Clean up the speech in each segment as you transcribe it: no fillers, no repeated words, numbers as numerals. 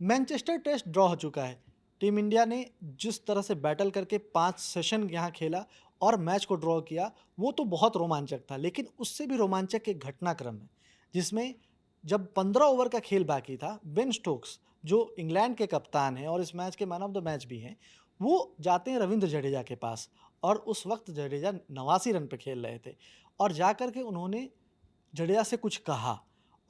Manchester test draw हो चुका है। टीम इंडिया ने जिस तरह से बैटल करके 5 सेशन यहाँ खेला और मैच को ड्रॉ किया, वो तो बहुत रोमांचक था। लेकिन उससे भी रोमांचक एक घटनाक्रम है, जिसमें जब 15 ओवर का खेल बाकी था, बेन स्टोक्स जो इंग्लैंड के कप्तान हैं और इस मैच के मैन ऑफ द मैच भी हैं, वो जाते हैं रविंद्र जडेजा के पास और उस वक़्त जडेजा 89 रन पे खेल रहे थे और जाकर के उन्होंने जडेजा से कुछ कहा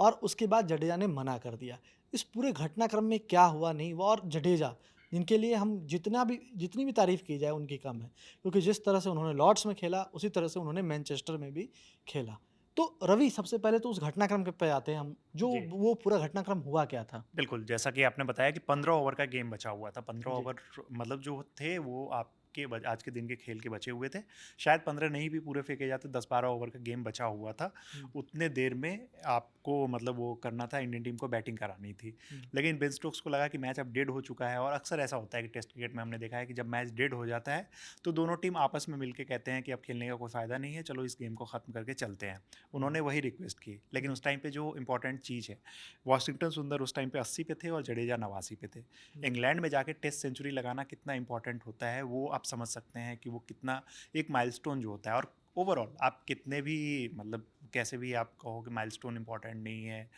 और उसके बाद जडेजा ने मना कर दिया। इस पूरे घटनाक्रम में क्या हुआ नहीं हुआ और जडेजा जिनके लिए हम जितनी भी तारीफ़ की जाए उनकी कम है। क्योंकि जिस तरह से उन्होंने लॉर्ड्स में खेला उसी तरह से उन्होंने मैनचेस्टर में भी खेला। तो रवि सबसे पहले तो उस घटनाक्रम के पे आते हैं हम, जो जी, वो पूरा घटनाक्रम हुआ क्या था? बिल्कुल, जैसा कि आपने बताया कि 15 ओवर का गेम बचा हुआ था। 15 जी। ओवर मतलब जो थे वो आपके आज के दिन के खेल के बचे हुए थे। शायद 15 नहीं भी पूरे फेंके जाते, 10-12 ओवर का गेम बचा हुआ था। हुँ, उतने देर में आपको मतलब वो करना था, इंडियन टीम को बैटिंग करानी थी। हुँ, लेकिन बेन स्टोक्स को लगा कि मैच अब डेड हो चुका है और अक्सर ऐसा होता है कि टेस्ट क्रिकेट में हमने देखा है कि जब मैच डेड हो जाता है, तो दोनों टीम आपस में मिलके कहते हैं कि अब खेलने का कोई फ़ायदा नहीं है, चलो इस गेम को ख़त्म करके चलते हैं। हुँ, उन्होंने वही रिक्वेस्ट की। लेकिन जी, उस टाइम पे जो इम्पोर्टेंट चीज़ है, वॉशिंगटन सुंदर उस टाइम पे 80 पे थे और जडेजा 89 पे थे। जी, इंग्लैंड में जाके टेस्ट सेंचुरी लगाना कितना इंपॉर्टेंट होता है, वो आप समझ सकते हैं कि वो कितना एक माइलस्टोन जो होता है। और ओवरऑल आप कितने भी मतलब कैसे भी आप कहो कि माइलस्टोन इंपॉर्टेंट नहीं है,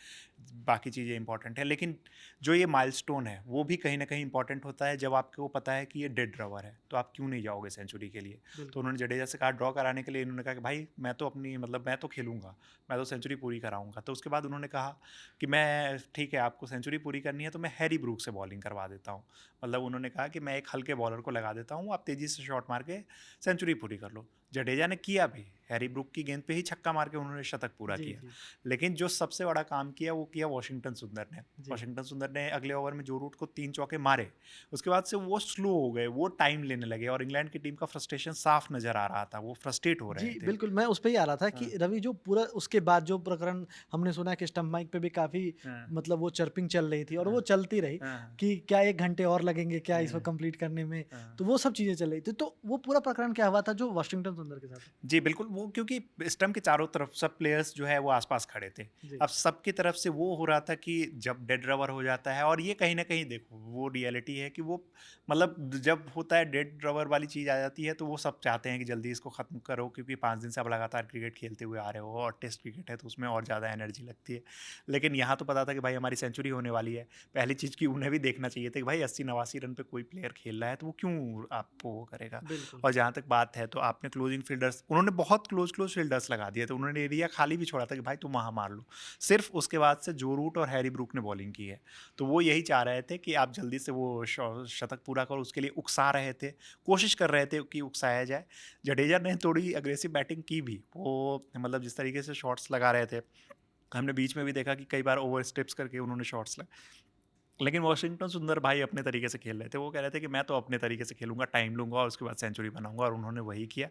बाकी चीज़ें इंपॉर्टेंट है, लेकिन जो ये माइलस्टोन है वो भी कहीं ना कहीं इंपॉर्टेंट होता है। जब आपको पता है कि ये डेड रवर है तो आप क्यों नहीं जाओगे सेंचुरी के लिए। तो बिल्कुल। उन्होंने जडेजा से कहा ड्रॉ कराने के लिए, इन्होंने कहा कि भाई मैं तो अपनी मतलब मैं तो खेलूंगा, मैं तो सेंचुरी पूरी कराऊंगा। तो उसके बाद उन्होंने कहा कि मैं ठीक है, आपको सेंचुरी पूरी करनी है तो मैं हैरी ब्रूक से बॉलिंग करवा देता हूँ। मतलब उन्होंने कहा कि मैं एक हल्के बॉलर को लगा देता हूँ, आप तेज़ी से शॉट मार के सेंचुरी पूरी कर लो। जडेजा ने किया भी, हैरी ब्रूक की गेंद पे ही छक्का मार के उन्होंने शतक पूरा जी, किया। जी, लेकिन जो सबसे बड़ा काम किया वो किया वॉशिंगटन सुंदर ने। जी। वॉशिंगटन सुंदर ने अगले ओवर में जो रूट को 3 चौके मारे, उसके बाद से वो स्लो हो गए, वो टाइम लेने लगे और इंग्लैंड की टीम का फ्रस्ट्रेशन साफ नज़र आ रहा था, वो फ्रस्ट्रेट हो जी, रहे थे। बिल्कुल, मैं उस पे ही आ रहा था कि हाँ, रवि जो पूरा उसके बाद जो प्रकरण हमने सुना कि स्टंप माइक पे भी काफ़ी हाँ, मतलब वो चर्पिंग चल रही थी और हाँ, वो चलती रही हाँ, कि क्या 1 घंटे और लगेंगे क्या इसको हाँ, कंप्लीट करने में? हाँ। तो वो सब चीज़ें चल रही थी। तो वो पूरा प्रकरण क्या हुआ था जो वाशिंगटन सुंदर के साथ हुआ? जी, बिल्कुल, वो क्योंकि स्टंप के चारों तरफ सब प्लेयर्स जो है वो आस-पास खड़े थे। जी, अब सबकी तरफ से वो हो रहा था कि जब डेड रवर हो जाता है, और ये कहीं न कहीं देखो वो रियलिटी है कि वो मतलब जब होता है डेड रवर वाली चीज़ आ जाती है तो वो सब चाहते हैं कि जल्दी इसको ख़त्म करो, क्योंकि 5 दिन से आप लगातार क्रिकेट खेलते हुए आ रहे हो और टेस्ट क्रिकेट है तो उसमें और ज़्यादा एनर्जी लगती है। लेकिन यहाँ तो पता था कि भाई हमारी सेंचुरी होने वाली है। पहली चीज़ कि उन्हें भी देखना चाहिए था कि भाई 80-89 रन पे कोई प्लेयर खेल रहा है तो वो क्यों आपको वो करेगा। बिल्कुल। और जहाँ तक बात है तो आपने क्लोजिंग फील्डर्स, उन्होंने बहुत क्लोज फील्डर्स लगा दिए थे, उन्होंने एरिया खाली भी छोड़ा था कि भाई तुम वहाँ मार लो। सिर्फ उसके बाद से जो रूट और हैरी ब्रूक ने बॉलिंग की है, तो वो यही चाह रहे थे कि आप जल्दी से वो शतक पूरा करो, उसके लिए उकसा रहे थे, कोशिश कर रहे थे कि उकसाया जाए। जडेजा ने थोड़ी अग्रेसिव बैटिंग की भी, वो मतलब जिस तरीके से शॉट्स लगा रहे थे, हमने बीच में भी देखा कि कई बार ओवर स्टेप्स करके उन्होंने शॉट्स लगाए। लेकिन वॉशिंगटन सुंदर भाई अपने तरीके से खेल रहे थे, वो कह रहे थे कि मैं तो अपने तरीके से खेलूंगा, टाइम लूंगा और उसके बाद सेंचुरी बनाऊंगा, और उन्होंने वही किया।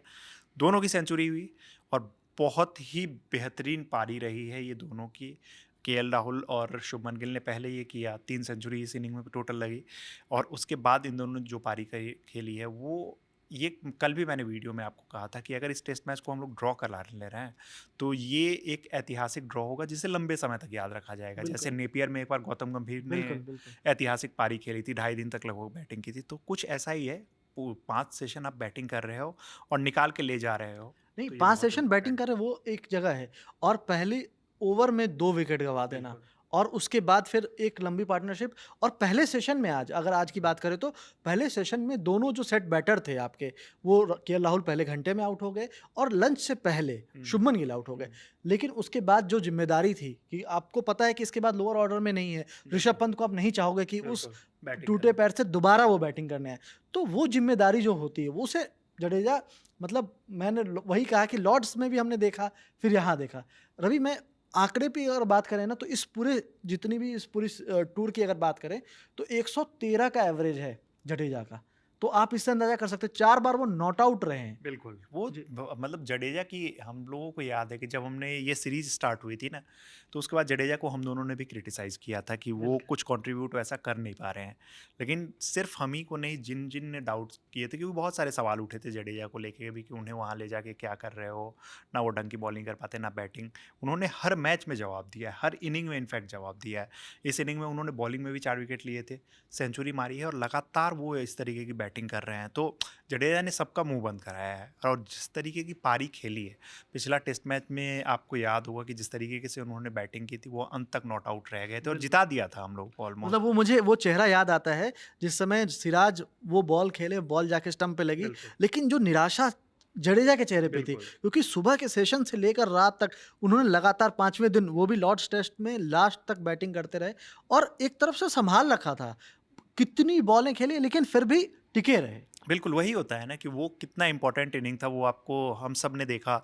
दोनों की सेंचुरी हुई और बहुत ही बेहतरीन पारी रही है ये दोनों की। केएल राहुल और शुभमन गिल ने पहले ये किया, 3 सेंचुरी इस इनिंग में टोटल लगी, और उसके बाद इन दोनों ने जो पारी खेली है वो, ये कल भी मैंने वीडियो में आपको कहा था कि अगर इस टेस्ट मैच को हम लोग ड्रॉ करा ले रहे हैं तो ये एक ऐतिहासिक ड्रॉ होगा जिसे लंबे समय तक याद रखा जाएगा। जैसे बिल्कुल, नेपियर में एक बार गौतम गंभीर ने बिल्कुल, बिल्कुल। ऐतिहासिक पारी खेली थी, 2.5 दिन तक लगभग बैटिंग की थी, तो कुछ ऐसा ही है। 5 सेशन आप बैटिंग कर रहे हो और निकाल के ले जा रहे हो, नहीं, तो ये 5 बहुत सेशन बैटिंग इम्पोर्टेंट कर है। रहे वो एक जगह है और पहले ओवर में 2 विकेट गँवा देना बिल्कुल। और उसके बाद फिर एक लंबी पार्टनरशिप और पहले सेशन में आज अगर आज की बात करें तो पहले सेशन में दोनों जो सेट बैटर थे आपके, वो केएल राहुल पहले घंटे में आउट हो गए और लंच से पहले हुँ, शुभमन गिल आउट हो गए। हुँ, लेकिन उसके बाद जो ज़िम्मेदारी थी कि आपको पता है कि इसके बाद लोअर ऑर्डर में नहीं है, ऋषभ बिल्कुल, पंत को आप नहीं चाहोगे कि उस बिल्कुल, बैटिंग टूटे करें। पैर से दोबारा वो बैटिंग करने आए। तो वो ज़िम्मेदारी जो होती है, वो उसे जडेजा मतलब मैंने ल वही कहा कि लॉर्ड्स में भी हमने देखा, फिर यहाँ देखा। रवि मैं आंकड़े पे अगर बात करें ना तो इस पूरे जितनी भी इस पूरी टूर की अगर बात करें तो 113 का एवरेज है जडेजा का। तो आप इससे अंदाजा कर सकते हैं 4 बार वो नॉट आउट रहे हैं। बिल्कुल, वो जी, मतलब जडेजा की हम लोगों को याद है कि जब हमने ये सीरीज़ स्टार्ट हुई थी ना, तो उसके बाद जडेजा को हम दोनों ने भी क्रिटिसाइज़ किया था कि वो बिल्कुल। कुछ कंट्रीब्यूट वैसा कर नहीं पा रहे हैं। लेकिन सिर्फ़ हम ही को नहीं, जिन-जिन ने डाउट्स किए थे, क्योंकि बहुत सारे सवाल उठे थे जडेजा को लेके भी कि उन्हें वहाँ ले जाके क्या कर रहे हो? ना वो ढंग की बॉलिंग कर पाते, ना बैटिंग। उन्होंने हर मैच में जवाब दिया है, हर इनिंग में इनफैक्ट जवाब दिया है। इस इनिंग में उन्होंने बॉलिंग में भी 4 विकेट लिए थे, सेंचुरी मारी है और लगातार वो इस तरीके की बैटिंग कर रहे हैं। तो जडेजा ने सबका मुंह बंद कराया है और जिस तरीके की पारी खेली है, पिछला टेस्ट मैच में आपको याद होगा कि जिस तरीके से उन्होंने बैटिंग की थी, वो अंत तक नॉट आउट रह गए थे और बिल्कुल। जिता दिया था हम लोग को मतलब ऑलमोस्ट। वो मुझे वो चेहरा याद आता है, जिस समय सिराज वो बॉल खेले, बॉल जाके स्टंप पे लगी, बिल्कुल, लेकिन जो निराशा जडेजा के चेहरे पे थी, बिल्कुल, क्योंकि सुबह के सेशन से लेकर रात तक उन्होंने लगातार 5वें दिन, वो भी लॉर्ड्स टेस्ट में लास्ट तक बैटिंग करते रहे और एक तरफ से सँभाल रखा था। कितनी बॉलें खेली लेकिन फिर भी टिके रहे। बिल्कुल वही होता है ना कि वो कितना इंपॉर्टेंट इनिंग था, वो आपको हम सब ने देखा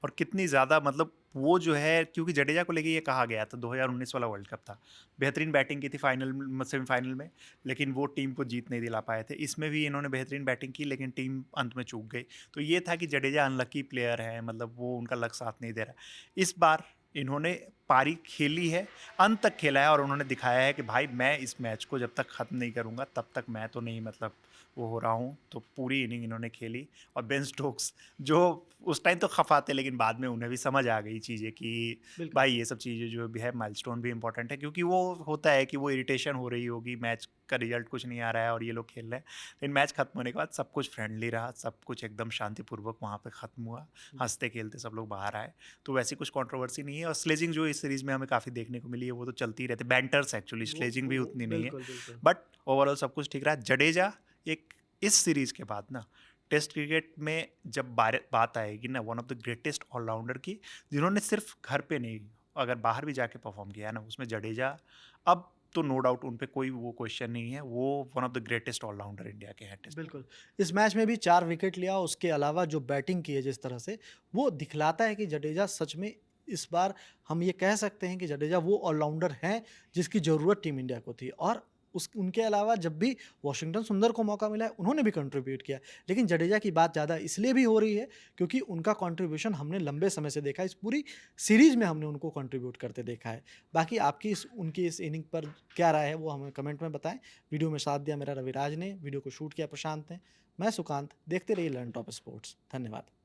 और कितनी ज़्यादा मतलब वो जो है, क्योंकि जडेजा को लेके ये कहा गया था 2019 वाला वर्ल्ड कप था, बेहतरीन बैटिंग की थी फाइनल सेमीफाइनल में, लेकिन वो टीम को जीत नहीं दिला पाए थे। इसमें भी इन्होंने बेहतरीन बैटिंग की लेकिन टीम अंत में चूक गई। तो ये था कि जडेजा अनलकी प्लेयर है, मतलब वो उनका लक साथ नहीं दे रहा। इस बार इन्होंने पारी खेली है, अंत तक खेला है और उन्होंने दिखाया है कि भाई मैं इस मैच को जब तक ख़त्म नहीं करूँगा तब तक मैं तो नहीं, मतलब वो हो रहा हूँ। तो पूरी इनिंग इन्होंने खेली और बेन स्टोक्स जो उस टाइम तो खफ़ा थे, लेकिन बाद में उन्हें भी समझ आ गई चीज़ें कि बिल्कुल। भाई ये सब चीज़ें जो भी है, माइलस्टोन भी इम्पोर्टेंट है, क्योंकि वो होता है कि वो इरिटेशन हो रही होगी, मैच का रिजल्ट कुछ नहीं आ रहा है और ये लोग खेल रहे हैं। लेकिन मैच खत्म होने के बाद सब कुछ फ्रेंडली रहा, सब कुछ एकदम शांतिपूर्वक वहाँ पे ख़त्म हुआ, जी, हँसते खेलते सब लोग बाहर आए। तो वैसी कुछ कंट्रोवर्सी नहीं है और स्लेजिंग जो इस सीरीज़ में हमें काफ़ी देखने को मिली है, वो तो चलती ही रहती है। बैंटर्स एक्चुअली, स्लेजिंग भी वो उतनी नहीं है। बिल्कुल, बिल्कुल। बट ओवरऑल सब कुछ ठीक रहा। जडेजा एक इस सीरीज़ के बाद ना टेस्ट क्रिकेट में जब बात आएगी ना one of the greatest allrounder की, जिन्होंने सिर्फ घर पे नहीं, अगर बाहर भी जाके परफॉर्म किया है ना, उसमें जडेजा अब तो नो डाउट उन पे कोई वो क्वेश्चन नहीं है, वो one of the greatest allrounder India के हैं टेस्ट में। बिल्कुल। इस मैच में भी 4 विकेट लिया, उसके अलावा जो बैटिंग की है जिस तरह से, वो दिखलाता है कि जडेजा सच में इस बार हम ये कह सकते हैं कि जडेजा वो ऑलराउंडर हैं, जिसकी ज़रूरत टीम इंडिया को थी और उनके अलावा जब भी वॉशिंगटन सुंदर को मौका मिला है, उन्होंने भी कंट्रीब्यूट किया। लेकिन जडेजा की बात ज़्यादा इसलिए भी हो रही है, क्योंकि उनका कंट्रीब्यूशन हमने लंबे समय से देखा है, इस पूरी सीरीज़ में हमने उनको कंट्रीब्यूट करते देखा है। बाकी आपकी उनकी इस इनिंग पर क्या राय है, वो हमें कमेंट में बताएँ। वीडियो में साथ दिया मेरा रविराज ने, वीडियो को शूट किया प्रशांत ने। मैं सुकांत, देखते रहिए लर्न टॉप स्पोर्ट्स। धन्यवाद।